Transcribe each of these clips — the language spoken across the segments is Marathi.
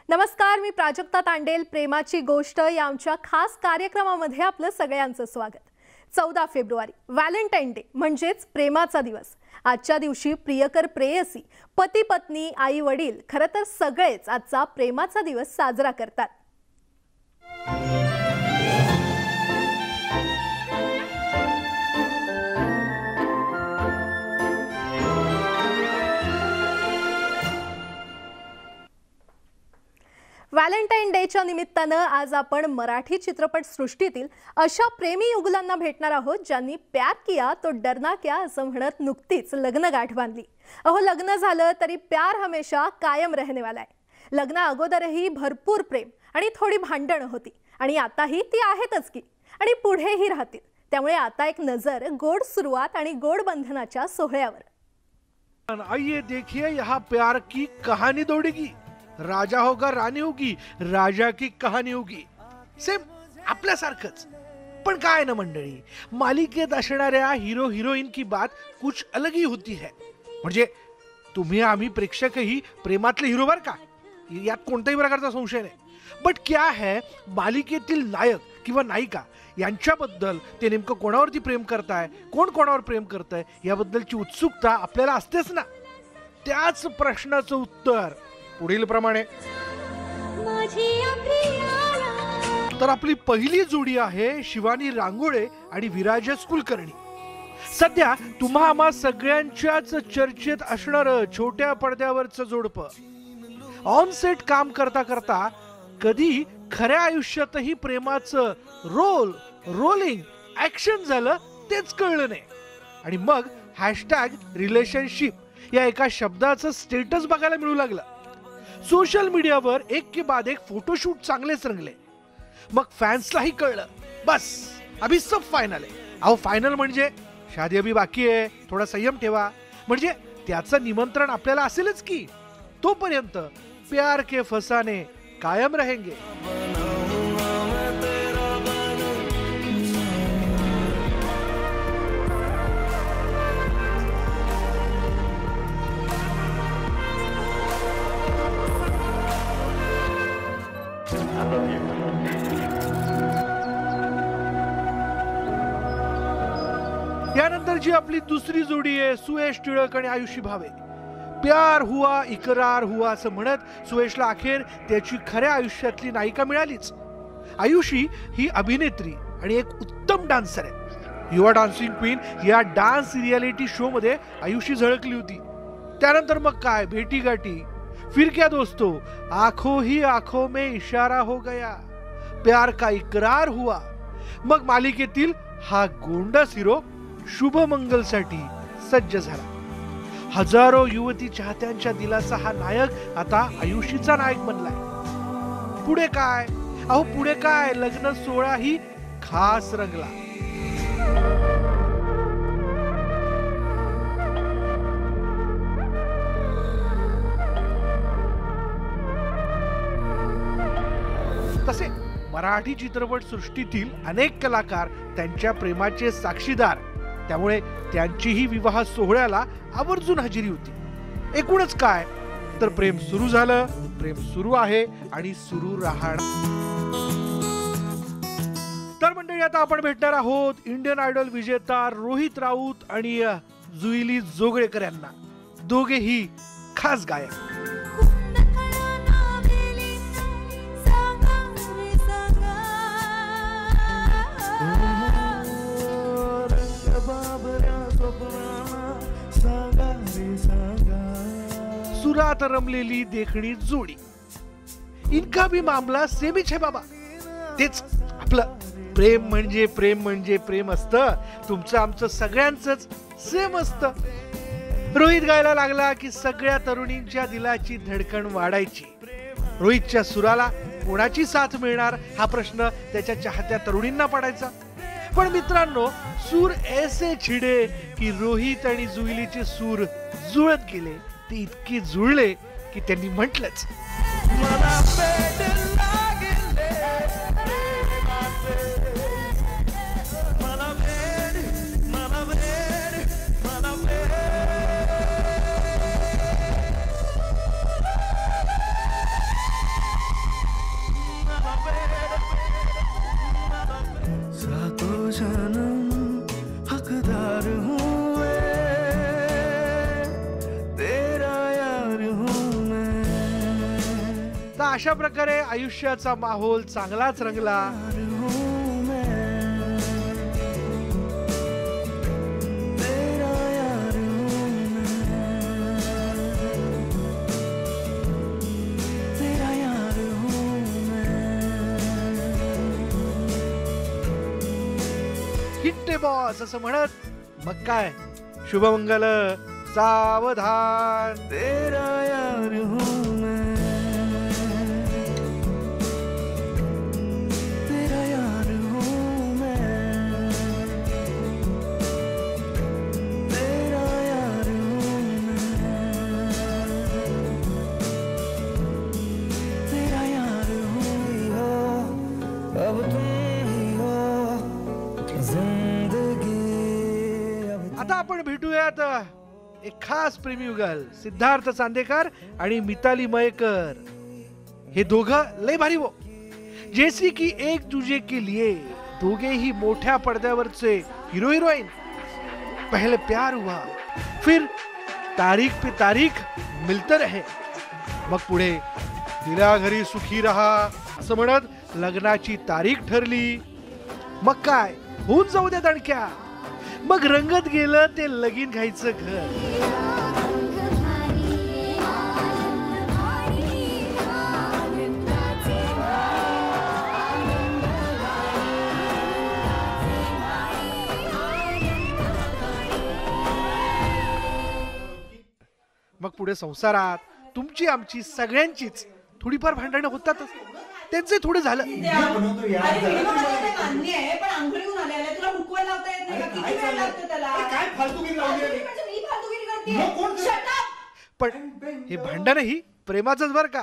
नमस्कार, मी प्राजक्ता तांडेल. प्रेमाची गोष्ट या आमच्या खास कार्यक्रमामध्ये आपलं सगळ्यांचं स्वागत. 14 फेब्रुवारी व्हॅलेंटाईन डे म्हणजेच प्रेमाचा दिवस. आजच्या दिवशी प्रियकर प्रेयसी, पती पत्नी, आई वडील, खरं तर सगळेच आजचा प्रेमाचा दिवस साजरा करतात. व्हॅलेंटाईन डेच्या निमित्तानं आज आपण मराठी चित्रपट सृष्टीतील अशा प्रेमी युगुलांना भेटणार आहोत ज्यांनी प्यार किया तो डरना क्या असं म्हणत नुकतीच लग्न गाठ बांधली. अहो, लग्न झालं तरी प्यार हमेशा कायम रहने वाला आहे. लग्ना अगोदरही भरपूर प्रेम आणि थोडी भांडणं होती आणि आताही ती आहेतच की, आणि पुढेही राहतील. त्यामुळे आता एक नजर गोड सुरुवात आणि गोड बंधनाच्या सोहळ्यावर. आइए देखिए यहाँ प्यार की कहानी दौड़ेगी. राजा होगा राणी होगी, राजा की कहाणी होगी. सेम आपल्यासारखंच. पण काय ना मंडळी, मालिकेत असणाऱ्या हिरो हिरोइन की बात कुछ अलग ही होती है. म्हणजे तुम्ही आम्ही प्रेक्षकही प्रेमातले हिरो बर का, यात कोणत्याही प्रकारचा संशय नाही. बट क्या है, मालिकेतील नायक किंवा नायिका यांच्याबद्दल ते नेमकं कोणावरती प्रेम करताय, कोण कोणावर प्रेम करताय याबद्दलची उत्सुकता आपल्याला असतेच ना. त्याच प्रश्नाचं उत्तर पुढील प्रमाणे. तर आपली पहिली जोडी आहे शिवानी रांगोळे आणि विराजस कुलकर्णी. सध्या तुम्हा आम्हा सगळ्यांच्याच चर्चेत असणारं छोट्या पडद्यावरचं जोडपं. ऑन सेट काम करता करता कधी खऱ्या आयुष्यातही प्रेमाचं रोलिंग ऍक्शन झालं तेच कळलं नाही. आणि मग #रिलेशनशिप या एका शब्दाचं स्टेटस बघायला मिळू लागलं. सोशल मीडियावर एक के बाद एक फोटोशूट चांगलेच रंगले. मग फॅन्सलाही कळलं, बस अभी सब फायनल आहे. अहो, फायनल म्हणजे शादी अभी बाकी आहे, थोडा संयम ठेवा. म्हणजे त्याचं निमंत्रण आपल्याला असेलच की. तोपर्यंत प्यार के फसाने कायम रहेंगे. यानंतरची आपली दुसरी जोडी आहे सुयश टिळक आणि आयुषी भावे. प्यार हुआ इकरार हुआ असं म्हणत सुयशला अखेर त्याची खऱ्या आयुष्यातली नायिका मिळालीच. आयुषी ही अभिनेत्री आणि एक उत्तम डान्सर आहे. युवा डान्सिंग क्वीन या डान्स रियालिटी शो मध्ये आयुषी झळकली होती. त्यानंतर मग काय भेटी गाठी, फिर क्या दोस्तों, आंखों ही आंखों में इशारा हो गया, प्यार का इकरार हुआ. मग मालिकेतील हा गोंडस हिरो शुभमंगल साठी सज्ज झाला. हजारो युवती चाहत्यांच्या दिलासा हा नायक आता आयुषीचा नायक बनलाय. पुढे काय, अहो पुढे काय, लग्न सोहळा ही खास रंगला. तसे मराठी चित्रपट सृष्टीतील अनेक कलाकार त्यांच्या प्रेमाचे साक्षीदार. त्यामुळे त्यांचीही विवाह सोहळ्याला आवर्जून हजेरी होती. एकूणच काय, तर प्रेम सुरू झालं, प्रेम सुरू आहे आणि सुरू राहणार. तर मंडळी, आता आपण भेटणार आहोत इंडियन आयडॉल विजेता रोहित राऊत आणि जुईली जोगळेकर यांना. दोघेही खास गायक. सुरात रमलेली देखणी जोडी. इनका भी मामला सेमीच है बाबा. तेच आपलं प्रेम म्हणजे प्रेम असतं. तुमचं आमचं सगळ्यांचंच सेम असतं. रोहित गायला लागला की सगळ्या तरुणींच्या दिलाची धडकण वाढायची. रोहितच्या सुराला कोणाची साथ मिळणार हा प्रश्न त्याच्या चाहत्या तरुणींना पडायचा. पण मित्रांनो, सूर ऐसे छिडे की रोहित आणि जुईलीचे सूर जुळत गेले. ते इतके जुळले की त्यांनी म्हटलंच, अशा प्रकारे आयुष्याचा माहोल चांगलाच रंगला. हिट्टे बॉस असं म्हणत मग काय शुभमंगल, सावधान. तेरा यार हूँ मैं, तेरा यार हूँ मैं, तेरा यार हूँ मैं, तेरा यार हूँ हो, अब तुम ही हो जिंदगी. आता आपण भेटूयात एक खास प्रेमीयुगल, सिद्धार्थ चांदेकर आणि मिताली मयेकर. हे दोघं लय भारी वो. जैसी की एक तुझे के लिए, दोघेही मोठ्या पडद्यावरचे हिरो हिरोईन. पहले प्यार हुआ, फिर तारीख पे तारीख मिलते रहे. मग पुढे दिल्या घरी सुखी रहा असं म्हणत लग्नाची तारीख ठरली. मग काय होऊन जाऊ द्या दणक्या. मग रंगत गेलं ते लगीन घ्यायचं घर. मग पुढे संसारात तुमची आमची सगळ्यांचीच थोडीफार भांडणं होतातच. त्यांचे थोडं झालं. पण हे भांडणही प्रेमाचंच बर का.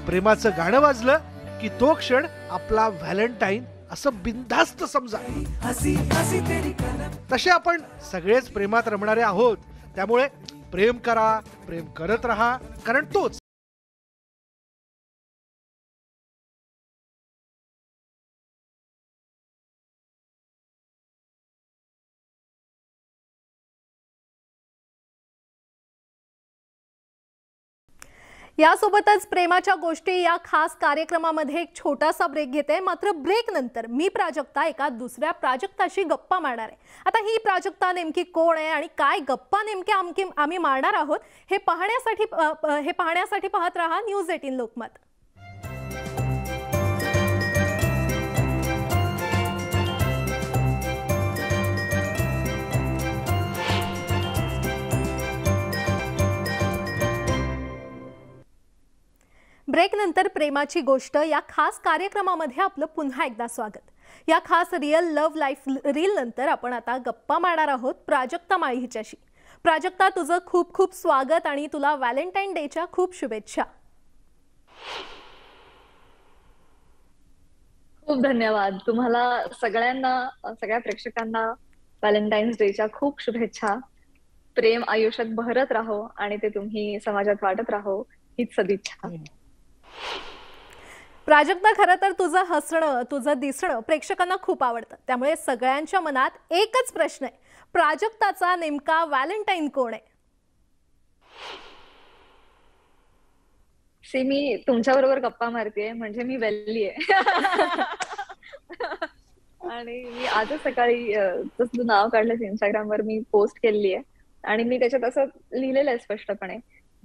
प्रेमाचं गाणं वाजलं की तो क्षण आपला व्हॅलेंटाईन असं बिनधास्त समजा. तसे आपण सगळेच प्रेमात रमणारे आहोत. त्यामुळे प्रेम करा, प्रेम करत राहा, कारण तोच यासोबतच प्रेमाच्या गोष्टी या खास कार्यक्रमामध्ये एक छोटासा ब्रेक घेते. मात्र ब्रेक नंतर मी प्राजक्ता एका दुसऱ्या प्राजक्ताशी गप्पा मारणार आहे. आता ही प्राजक्ता नेमकी कोण आहे आणि काय गप्पा नेमक्या आम्ही मारणार आहोत हे पाहण्यासाठी पाहत रहा न्यूज 18 लोकमत. ब्रेक नंतर प्रेमाची गोष्ट या खास कार्यक्रमामध्ये आपलं पुन्हा एकदा स्वागत. या खास रिअल लव्ह लाईफ रील नंतर आपण आता गप्पा मारणार आहोत प्राजक्ता माळी हिच्याशी. प्राजक्ता, तुझं खूप खूप स्वागत आणि तुला व्हॅलेंटाईन डेच्या खूप शुभेच्छा. खूप धन्यवाद. तुम्हाला सगळ्यांना, सगळ्या प्रेक्षकांना व्हॅलेंटाईन्स डेच्या खूप शुभेच्छा. प्रेम आयुष्यात बहरत राहो आणि ते तुम्ही समाजात वाटत राहो हीच सदिच्छा. प्राजक्ता, खरं तर तुझं हसणं, तुझं दिसणं प्रेक्षकांना खूप आवडतं. त्यामुळे सगळ्यांच्या मनात एकच प्रश्न आहे, प्राजक्ताचा नेमका व्हॅलेंटाईन कोण आहे? मी तुमच्याबरोबर गप्पा मारतेय म्हणजे मी वेल्ली आहे. आणि मी आजच सकाळी जसं तू नाव काढलंस इंस्टाग्रामवर मी पोस्ट केलेली आहे आणि मी त्याच्यात असं लिहिलेलं आहे स्पष्टपणे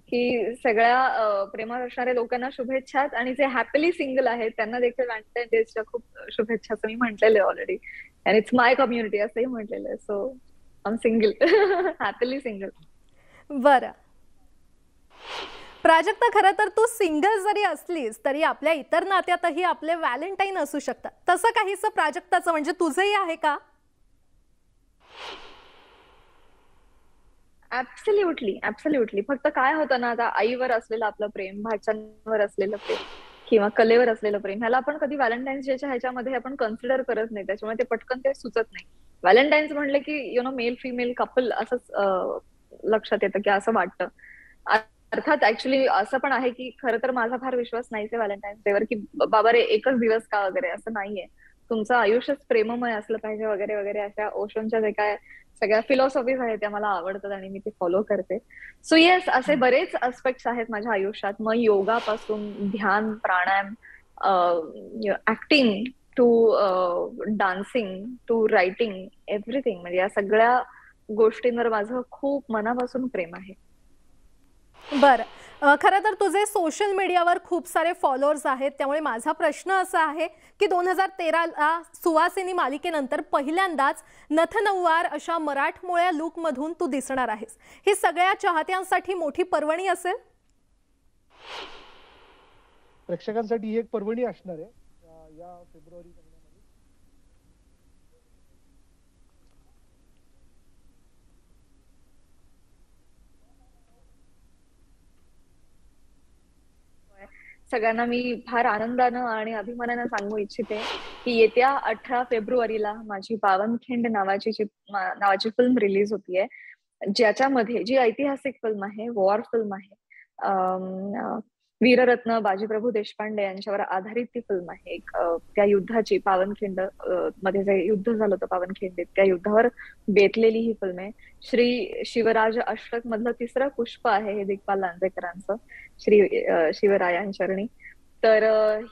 की सगळ्या प्रेमात असणाऱ्या लोकांना शुभेच्छा आणि जे हॅपीली सिंगल आहेत त्यांना देखील व्हॅलेंटाईन डेच्या खूप शुभेच्छा असं मी म्हटलेलं आहे already. And it's my community असंही म्हटलेलं आहे. So I am single, happily single. बरं प्राजक्ता, खरं तर तू सिंगल जरी असलीस तरी आपल्या इतर नात्यातही आपले व्हॅलेंटाईन असू शकतात. तसं काहीसं प्राजक्ताचं म्हणजे तुझंही आहे का? ऍब्सोल्युटली. फक्त काय होतं ना, आता आईवर असलेलं आपलं प्रेम, भाच्यांवर असलेलं प्रेम किंवा कलेवर असलेलं प्रेम ह्याला आपण कधी व्हॅलेंटाईन्स डेच्या ह्याच्यामध्ये आपण कन्सिडर करत नाही. त्याच्यामुळे ते पटकन ते सुचत नाही. व्हॅलेंटाईन्स म्हणले की मेल फिमेल कपल असंच लक्षात येतं की असं वाटतं. अर्थात ऍक्च्युली असं पण आहे की खरं तर माझा फार विश्वास नाहीच आहे व्हॅलेंटाईन्स डेवर की बाबा रे एकच दिवस का वगैरे असं नाहीये. तुमचं आयुष्यच प्रेममय असलं पाहिजे वगैरे वगैरे अशा ओशोंच्या जे काय सगळ्या फिलॉसॉफीज आहेत त्या मला आवडतात आणि मी ते फॉलो करते. सो येस, असे बरेच अस्पेक्ट्स आहेत माझ्या आयुष्यात. मग योगापासून ध्यान, प्राणायाम, acting to dancing to writing, everything. म्हणजे या सगळ्या गोष्टींवर माझं खूप मनापासून प्रेम आहे. बरं, खरं तर तुझे सोशल मीडियावर खूप सारे फॉलोअर्स आहेत, त्यामुळे माझा प्रश्न असा आहे की 2013ला सुवासिनी मालिकेनंतर पहिल्यांदाच नथनउवार अशा मराठमोळ्या लुकमधून तू दिसणार आहेस. ही सगळ्या चाहत्यांसाठी मोठी पर्वणी असेल. प्रेक्षकांसाठी ही एक पर्वणी असणार आहे या फेब्रुवारी महिन्यामध्ये. सगळ्यांना मी फार आनंदानं आणि अभिमानानं सांगू इच्छिते की येत्या 18 फेब्रुवारीला माझी पावनखिंड नावाची फिल्म रिलीज होतीये, ज्याच्यामध्ये जी ऐतिहासिक फिल्म आहे, वॉर फिल्म आहे. वीररत्न बाजीप्रभू देशपांडे यांच्यावर आधारित ती फिल्म आहे. त्या युद्धाची, पावनखिंड मध्ये जे युद्ध झालं होतं पावनखिंडीत, त्या युद्धावर बेतलेली ही फिल्म आहे. श्री शिवराज अष्टक मधलं 3रं पुष्प आहे हे दिग्पाल लांजेकरांचं, श्री शिवरायांचरणी. तर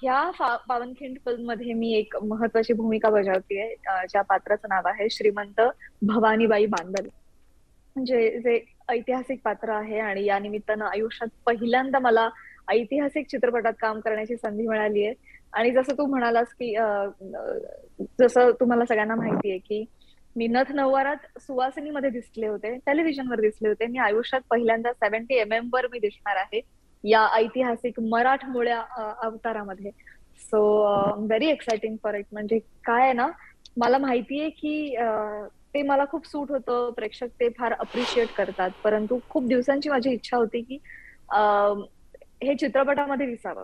ह्या पावनखिंड फिल्म मध्ये मी एक महत्वाची भूमिका बजावतीये, ज्या पात्राचं नाव आहे श्रीमंत भवानीबाई बांदल. म्हणजे जे ऐतिहासिक पात्र आहे आणि या निमित्तानं आयुष्यात पहिल्यांदा मला ऐतिहासिक चित्रपटात काम करण्याची संधी मिळाली आहे. आणि जसं तू म्हणालास की जसं तुम्हाला सगळ्यांना माहितीये की मी नथ-नऊवारात सुवासिनीमध्ये दिसले होते, टेलिव्हिजनवर दिसले होते. मी आयुष्यात पहिल्यांदा 70mm वर मी दिसणार आहे या ऐतिहासिक मराठमोळ्या अवतारामध्ये. So very exciting for it. म्हणजे काय आहे ना, मला माहितीये की ते मला खूप सूट होतं, प्रेक्षक ते फार अप्रिशिएट करतात. परंतु खूप दिवसांची माझी इच्छा होती की हे चित्रपटामध्ये दिसावं,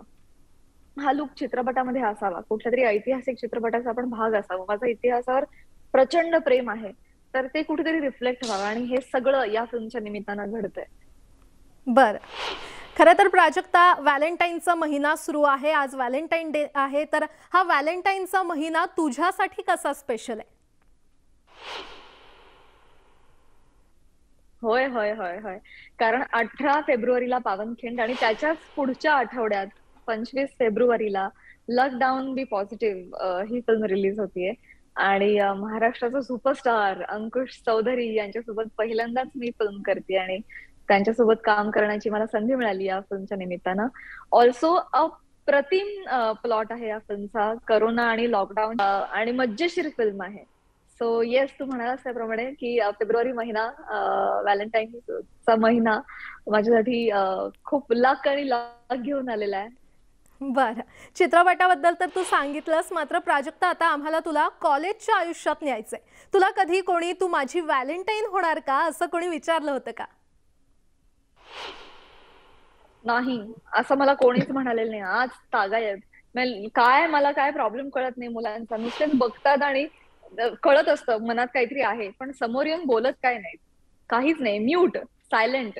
हा लुक चित्रपटामध्ये असावा, कुठल्या तरी ऐतिहासिक चित्रपटाचा आपण भाग असावा. माझं इतिहासावर प्रचंड प्रेम आहे, तर ते कुठेतरी रिफ्लेक्ट व्हावं आणि हे सगळं या फिल्मच्या निमित्तानं घडतंय. बरं, खरं तर प्राजक्ता, व्हॅलेंटाईनचा महिना सुरू आहे, आज व्हॅलेंटाईन डे आहे, तर हा व्हॅलेंटाईनचा महिना तुझ्यासाठी कसा स्पेशल आहे? होय होय होय होय कारण 18 फेब्रुवारीला पावनखिंड आणि त्याच्याच पुढच्या आठवड्यात 25 फेब्रुवारीला लॉकडाऊन बी पॉझिटिव्ह ही फिल्म रिलीज होतीये. आणि महाराष्ट्राचा सुपरस्टार अंकुश चौधरी यांच्यासोबत पहिल्यांदाच मी फिल्म करते आणि त्यांच्यासोबत काम करण्याची मला संधी मिळाली या फिल्मच्या निमित्तानं. ऑल्सो अप्रतिम प्लॉट आहे या फिल्मचा, करोना आणि लॉकडाऊन आणि मज्जेशीर फिल्म आहे. सो येस, तू म्हणालास त्याप्रमाणे की फेब्रुवारी महिना, व्हॅलेंटाईनचा महिना माझ्यासाठी खूप लक आणि लक घेऊन आलेला आहे. बरं, चित्रपटाबद्दल तर तू सांगितलंस, मात्र प्राजक्ता आता आम्हाला तुला कॉलेजच्या आयुष्यात न्यायचंय. तुला कधी कोणी तू माझी व्हॅलेंटाईन होणार का असं कोणी विचारलं होतं का? नाही, असं मला कोणीच म्हणालेलं नाही. आज तागायत काय, मला काय प्रॉब्लेम कळत नाही मुलांचा. नुसतेच बघतात आणि कळत असतं मनात काहीतरी आहे, पण समोर येऊन बोलत काय नाही, काहीच नाही, म्यूट, सायलेंट.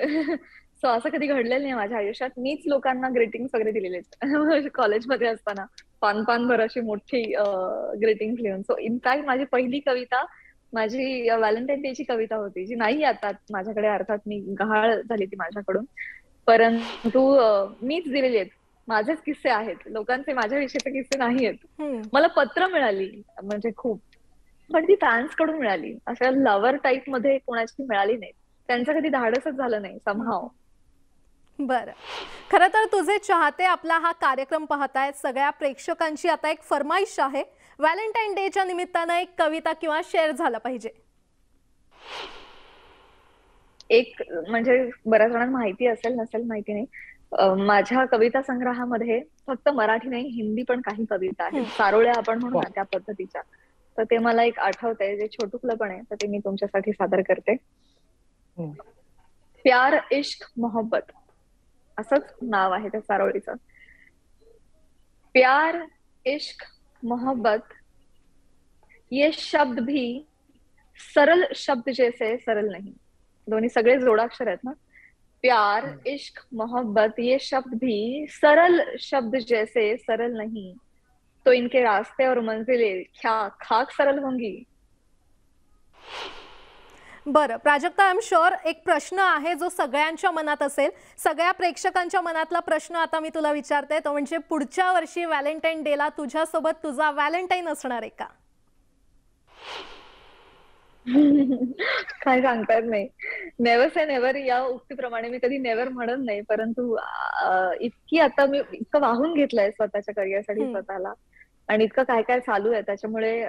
सो असं कधी घडलेलं नाही माझ्या आयुष्यात. मीच लोकांना ग्रीटिंग्स वगैरे दिलेले आहेत कॉलेजमध्ये असताना, पान अशी मोठी ग्रीटिंग्स लिहून. सो इनफॅक्ट माझी पहिली कविता माझी व्हॅलेंटाईन डेची कविता होती, जी नाही आता माझ्याकडे, अर्थात मी गहाळ झाली ती माझ्याकडून, परंतु मीच दिलेली आहेत. माझेच किस्से आहेत, लोकांचे माझ्याविषयीचे किस्से नाही आहेत. मला पत्र मिळाली म्हणजे खूप, पण ती फॅन्स कडून मिळाली. अशा लव्हर टाईप मध्ये कोणाची मिळाली नाही, त्यांचं कधी धाडसच झालं नाही समहाव. बरं, खरं तर तुझे चाहते आपला हा कार्यक्रम पाहतायत. सगळ्या प्रेक्षकांची आता एक फरमाईश आहे, व्हॅलेंटाईन डेच्या निमित्तानं एक कविता किंवा शेअर झाला पाहिजे. एक म्हणजे बऱ्याच जणांना माहिती असेल नसेल माहिती नाही, माझ्या कविता संग्रहामध्ये फक्त मराठी नाही हिंदी पण काही कविता आहेत, सारोळ्या आपण म्हणू ना त्या पद्धतीच्या. तर ते मला एक आठवतंय, जे छोटुकलं पण आहे, तर ते मी तुमच्यासाठी सादर करते. प्यार इश्क मोहब्बत असंच नाव आहे त्या सारोळीचं. प्यार इश्क मोहब्बत ये शब्द भी सरल शब्द जैसे सरल नहीं. दोन्ही सगळे जोडाक्षर आहेत ना. प्यार इश्क मोहब्बत ये शब्द भी सरल शब्द जैसे सरल नहीं, तो इनके रास्ते और मंजिलें क्या खाक सरल होंगी. बरं प्राजक्ता, आय एम शुअर एक प्रश्न आहे जो सगळ्यांच्या मनात असेल, सगळ्या प्रेक्षकांच्या मनातला प्रश्न आता मी तुला विचारते, तो म्हणजे पुढच्या वर्षी व्हॅलेंटाईन डेला तुझ्यासोबत तुझा व्हॅलेंटाईन असणार आहे का? काय सांगता येत नाही. नेव्हर से नेव्हर या उक्तीप्रमाणे मी कधी नेव्हर म्हणत नाही, परंतु इतकी आता मी इतकं वाहून घेतलंय स्वतःच्या करिअरसाठी स्वतःला, आणि इतकं काय काय चालू आहे त्याच्यामुळे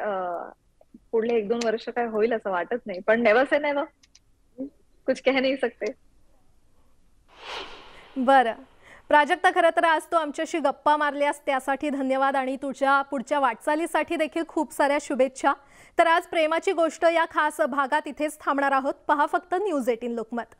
पुढले 1-2 वर्ष काय होईल असं वाटत नाही. पण नेव्हर से नेव्हर, कुछ कह नहीं सकते. बरं प्राजक्ता, खरं तर आज तू आमच्याशी गप्पा मारल्यास त्यासाठी धन्यवाद आणि तुझ्या पुढच्या वाटचालीसाठी देखील खूप साऱ्या शुभेच्छा. तर आज प्रेमाची गोष्ट या खास भागात इथेच थांबणार आहोत. पहा फक्त न्यूज 18 लोकमत.